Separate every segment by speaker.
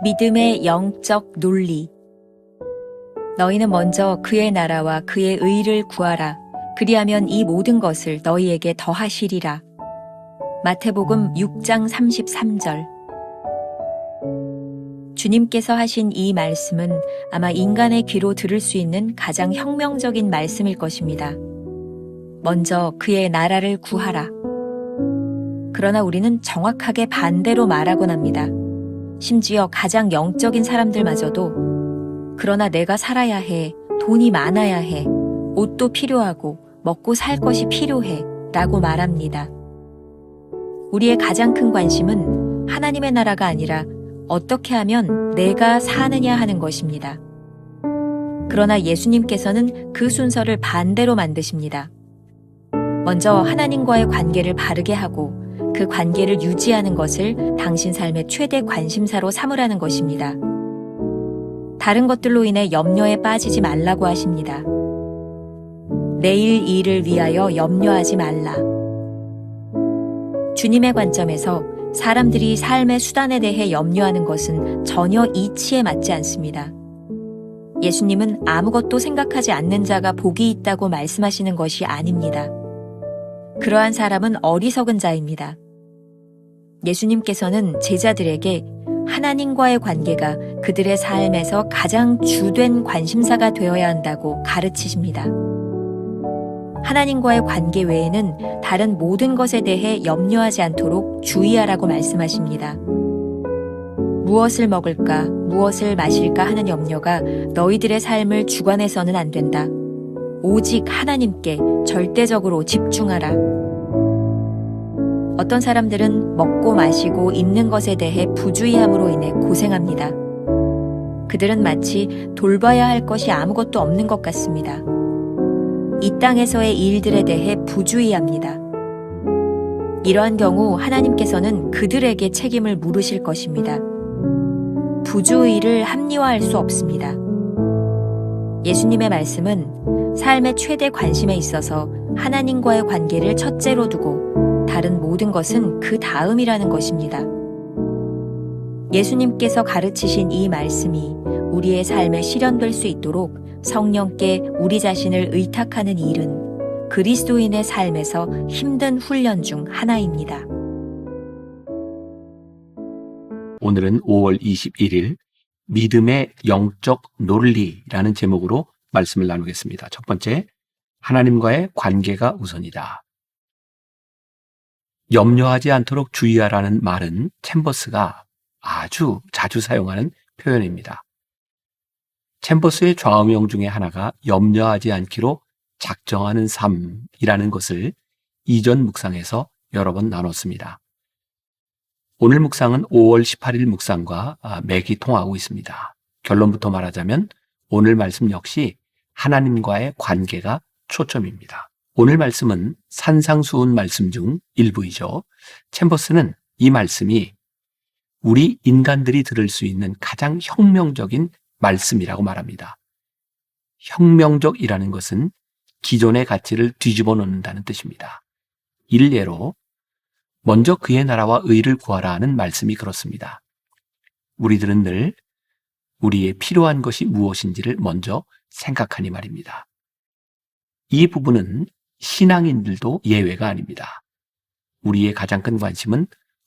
Speaker 1: 믿음의 영적 논리. 너희는 먼저 그의 나라와 그의 의를 구하라. 그리하면 이 모든 것을 너희에게 더하시리라. 마태복음 6장 33절. 주님께서 하신 이 말씀은 아마 인간의 귀로 들을 수 있는 가장 혁명적인 말씀일 것입니다. 먼저 그의 나라를 구하라. 그러나 우리는 정확하게 반대로 말하곤 합니다. 심지어 가장 영적인 사람들마저도 그러나 내가 살아야 해, 돈이 많아야 해, 옷도 필요하고 먹고 살 것이 필요해 라고 말합니다. 우리의 가장 큰 관심은 하나님의 나라가 아니라 어떻게 하면 내가 사느냐 하는 것입니다. 그러나 예수님께서는 그 순서를 반대로 만드십니다. 먼저 하나님과의 관계를 바르게 하고 그 관계를 유지하는 것을 당신 삶의 최대 관심사로 삼으라는 것입니다. 다른 것들로 인해 염려에 빠지지 말라고 하십니다. 내일 일을 위하여 염려하지 말라. 주님의 관점에서 사람들이 삶의 수단에 대해 염려하는 것은 전혀 이치에 맞지 않습니다. 예수님은 아무것도 생각하지 않는 자가 복이 있다고 말씀하시는 것이 아닙니다. 그러한 사람은 어리석은 자입니다. 예수님께서는 제자들에게 하나님과의 관계가 그들의 삶에서 가장 주된 관심사가 되어야 한다고 가르치십니다. 하나님과의 관계 외에는 다른 모든 것에 대해 염려하지 않도록 주의하라고 말씀하십니다. 무엇을 먹을까, 무엇을 마실까 하는 염려가 너희들의 삶을 주관해서는 안 된다. 오직 하나님께 절대적으로 집중하라. 어떤 사람들은 먹고 마시고 입는 것에 대해 부주의함으로 인해 고생합니다. 그들은 마치 돌봐야 할 것이 아무것도 없는 것 같습니다. 이 땅에서의 일들에 대해 부주의합니다. 이러한 경우 하나님께서는 그들에게 책임을 물으실 것입니다. 부주의를 합리화할 수 없습니다. 예수님의 말씀은 삶의 최대 관심에 있어서 하나님과의 관계를 첫째로 두고 다른 모든 것은 그 다음이라는 것입니다. 예수님께서 가르치신 이 말씀이 우리의 삶에 실현될 수 있도록 성령께 우리 자신을 의탁하는 일은 그리스도인의 삶에서 힘든 훈련 중 하나입니다.
Speaker 2: 오늘은 5월 21일 믿음의 영적 논리라는 제목으로 말씀을 나누겠습니다. 첫 번째, 하나님과의 관계가 우선이다. 염려하지 않도록 주의하라는 말은 챔버스가 아주 자주 사용하는 표현입니다. 챔버스의 좌우명 중에 하나가 염려하지 않기로 작정하는 삶이라는 것을 이전 묵상에서 여러 번 나눴습니다. 오늘 묵상은 5월 18일 묵상과 맥이 통하고 있습니다. 결론부터 말하자면 오늘 말씀 역시 하나님과의 관계가 초점입니다. 오늘 말씀은 산상수훈 말씀 중 일부이죠. 챔버스는 이 말씀이 우리 인간들이 들을 수 있는 가장 혁명적인 말씀이라고 말합니다. 혁명적이라는 것은 기존의 가치를 뒤집어 놓는다는 뜻입니다. 일례로 먼저 그의 나라와 의를 구하라 하는 말씀이 그렇습니다. 우리들은 늘 우리의 필요한 것이 무엇인지를 먼저 생각하니 말입니다. 이 부분은 신앙인들도 예외가 아닙니다. 우리의 가장 큰 관심은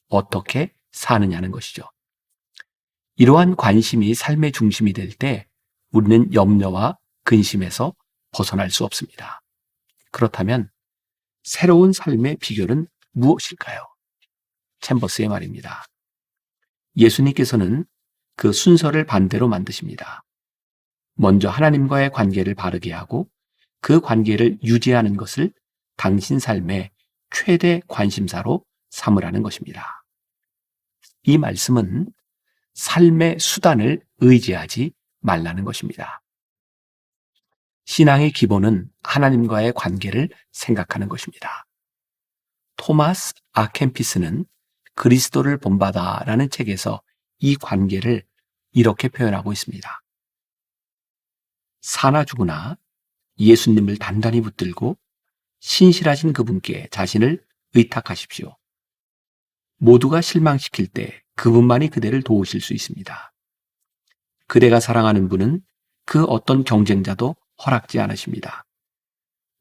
Speaker 2: 어떻게 사느냐는 것이죠. 이러한 관심이 삶의 중심이 될 때 우리는 염려와 근심에서 벗어날 수 없습니다. 그렇다면 새로운 삶의 비결은 무엇일까요? 챔버스의 말입니다. 예수님께서는 그 순서를 반대로 만드십니다. 먼저 하나님과의 관계를 바르게 하고 그 관계를 유지하는 것을 당신 삶의 최대 관심사로 삼으라는 것입니다. 이 말씀은 삶의 수단을 의지하지 말라는 것입니다. 신앙의 기본은 하나님과의 관계를 생각하는 것입니다. 토마스 아켄피스는 그리스도를 본받아라는 책에서 이 관계를 이렇게 표현하고 있습니다. 사나 죽으나 예수님을 단단히 붙들고 신실하신 그분께 자신을 의탁하십시오. 모두가 실망시킬 때 그분만이 그대를 도우실 수 있습니다. 그대가 사랑하는 분은 그 어떤 경쟁자도 허락지 않으십니다.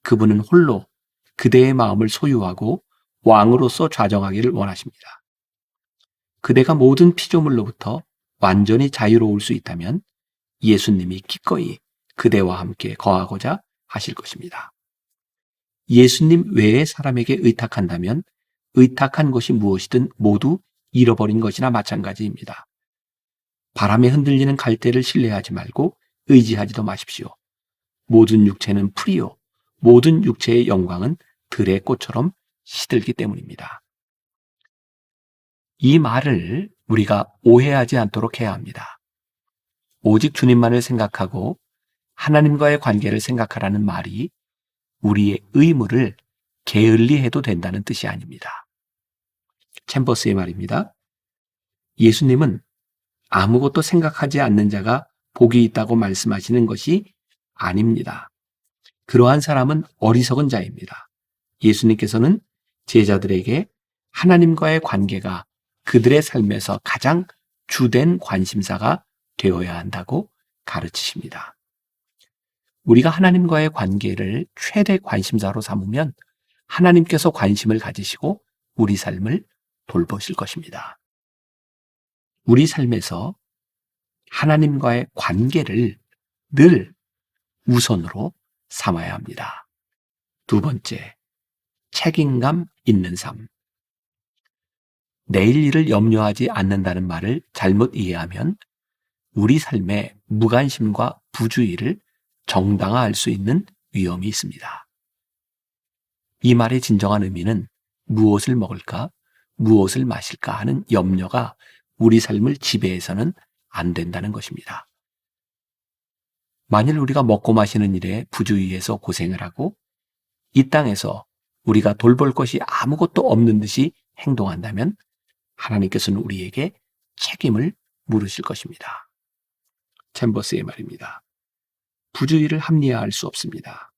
Speaker 2: 그분은 홀로 그대의 마음을 소유하고 왕으로서 좌정하기를 원하십니다. 그대가 모든 피조물로부터 완전히 자유로울 수 있다면 예수님이 기꺼이 그대와 함께 거하고자 하실 것입니다. 예수님 외의 사람에게 의탁한다면 의탁한 것이 무엇이든 모두 잃어버린 것이나 마찬가지입니다. 바람에 흔들리는 갈대를 신뢰하지 말고 의지하지도 마십시오. 모든 육체는 풀이요, 모든 육체의 영광은 들의 꽃처럼 시들기 때문입니다. 이 말을 우리가 오해하지 않도록 해야 합니다. 오직 주님만을 생각하고 하나님과의 관계를 생각하라는 말이 우리의 의무를 게을리해도 된다는 뜻이 아닙니다. 챔버스의 말입니다. 예수님은 아무것도 생각하지 않는 자가 복이 있다고 말씀하시는 것이 아닙니다. 그러한 사람은 어리석은 자입니다. 예수님께서는 제자들에게 하나님과의 관계가 그들의 삶에서 가장 주된 관심사가 되어야 한다고 가르치십니다. 우리가 하나님과의 관계를 최대 관심사로 삼으면 하나님께서 관심을 가지시고 우리 삶을 돌보실 것입니다. 우리 삶에서 하나님과의 관계를 늘 우선으로 삼아야 합니다. 두 번째, 책임감 있는 삶. 내일 일을 염려하지 않는다는 말을 잘못 이해하면 우리 삶의 무관심과 부주의를 정당화할 수 있는 위험이 있습니다. 이 말의 진정한 의미는 무엇을 먹을까, 무엇을 마실까 하는 염려가 우리 삶을 지배해서는 안 된다는 것입니다. 만일 우리가 먹고 마시는 일에 부주의해서 고생을 하고 이 땅에서 우리가 돌볼 것이 아무것도 없는 듯이 행동한다면 하나님께서는 우리에게 책임을 물으실 것입니다. 챔버스의 말입니다. 부주의를 합리화할 수 없습니다.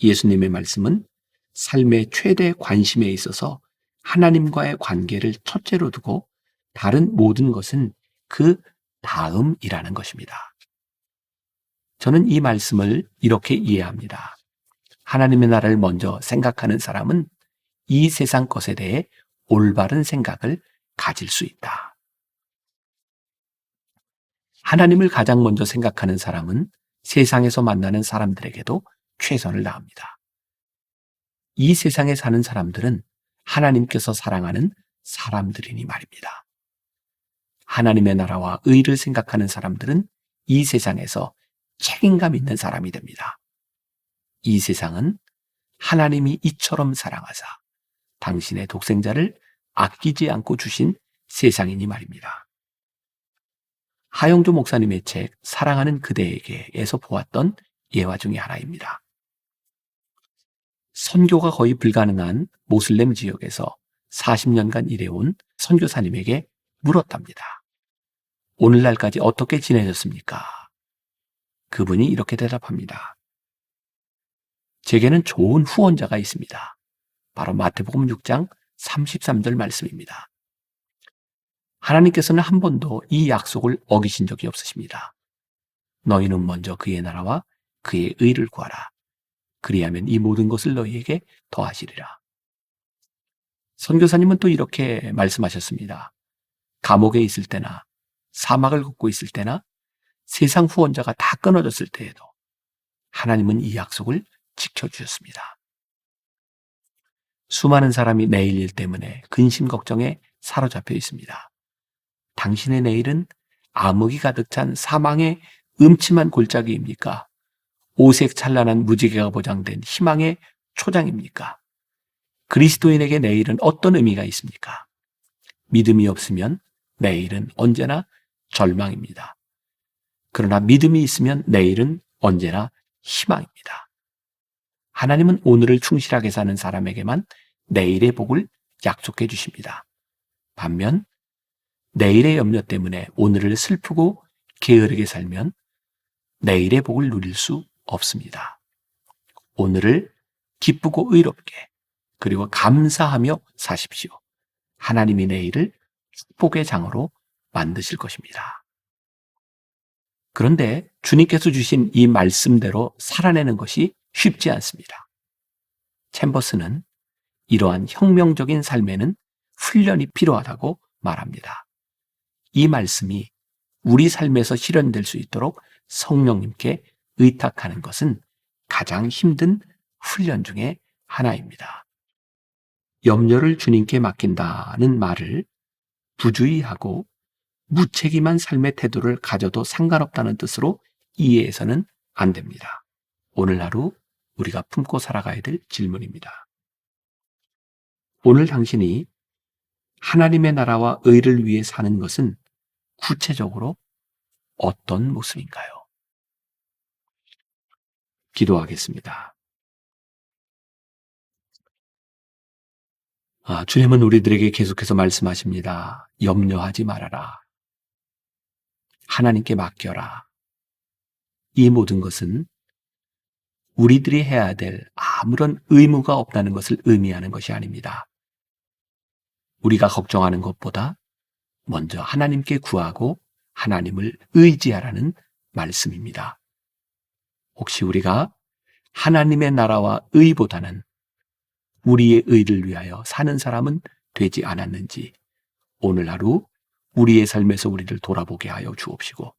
Speaker 2: 예수님의 말씀은 삶의 최대 관심에 있어서 하나님과의 관계를 첫째로 두고 다른 모든 것은 그 다음이라는 것입니다. 저는 이 말씀을 이렇게 이해합니다. 하나님의 나라를 먼저 생각하는 사람은 이 세상 것에 대해 올바른 생각을 가질 수 있다. 하나님을 가장 먼저 생각하는 사람은 세상에서 만나는 사람들에게도 최선을 다합니다. 이 세상에 사는 사람들은 하나님께서 사랑하는 사람들이니 말입니다. 하나님의 나라와 의를 생각하는 사람들은 이 세상에서 책임감 있는 사람이 됩니다. 이 세상은 하나님이 이처럼 사랑하사 당신의 독생자를 아끼지 않고 주신 세상이니 말입니다. 하영조 목사님의 책 사랑하는 그대에게에서 보았던 예화 중에 하나입니다. 선교가 거의 불가능한 모슬렘 지역에서 40년간 일해온 선교사님에게 물었답니다. 오늘날까지 어떻게 지내셨습니까? 그분이 이렇게 대답합니다. 제게는 좋은 후원자가 있습니다. 바로 마태복음 6장 33절 말씀입니다. 하나님께서는 한 번도 이 약속을 어기신 적이 없으십니다. 너희는 먼저 그의 나라와 그의 의를 구하라. 그리하면 이 모든 것을 너희에게 더하시리라. 선교사님은 또 이렇게 말씀하셨습니다. 감옥에 있을 때나 사막을 걷고 있을 때나 세상 후원자가 다 끊어졌을 때에도 하나님은 이 약속을 지켜주셨습니다. 수많은 사람이 내일 일 때문에 근심 걱정에 사로잡혀 있습니다. 당신의 내일은 암흑이 가득 찬 사망의 음침한 골짜기입니까? 오색 찬란한 무지개가 보장된 희망의 초장입니까? 그리스도인에게 내일은 어떤 의미가 있습니까? 믿음이 없으면 내일은 언제나 절망입니다. 그러나 믿음이 있으면 내일은 언제나 희망입니다. 하나님은 오늘을 충실하게 사는 사람에게만 내일의 복을 약속해 주십니다. 반면 내일의 염려 때문에 오늘을 슬프고 게으르게 살면 내일의 복을 누릴 수 없습니다. 오늘을 기쁘고 의롭게 그리고 감사하며 사십시오. 하나님이 내일을 축복의 장으로 만드실 것입니다. 그런데 주님께서 주신 이 말씀대로 살아내는 것이 쉽지 않습니다. 챔버스는 이러한 혁명적인 삶에는 훈련이 필요하다고 말합니다. 이 말씀이 우리 삶에서 실현될 수 있도록 성령님께 의탁하는 것은 가장 힘든 훈련 중에 하나입니다. 염려를 주님께 맡긴다는 말을 부주의하고 무책임한 삶의 태도를 가져도 상관없다는 뜻으로 이해해서는 안 됩니다. 오늘 하루 우리가 품고 살아가야 될 질문입니다. 오늘 당신이 하나님의 나라와 의를 위해 사는 것은 구체적으로 어떤 모습인가요? 기도하겠습니다. 주님은 우리들에게 계속해서 말씀하십니다. 염려하지 말아라. 하나님께 맡겨라. 이 모든 것은 우리들이 해야 될 아무런 의무가 없다는 것을 의미하는 것이 아닙니다. 우리가 걱정하는 것보다 먼저 하나님께 구하고 하나님을 의지하라는 말씀입니다. 혹시 우리가 하나님의 나라와 의보다는 우리의 의를 위하여 사는 사람은 되지 않았는지 오늘 하루 우리의 삶에서 우리를 돌아보게 하여 주옵시고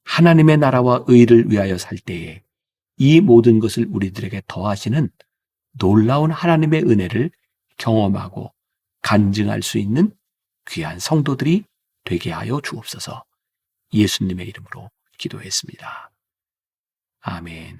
Speaker 2: 하나님의 나라와 의를 위하여 살 때에 이 모든 것을 우리들에게 더하시는 놀라운 하나님의 은혜를 경험하고 간증할 수 있는 귀한 성도들이 되게 하여 주옵소서. 예수님의 이름으로 기도했습니다. 아멘.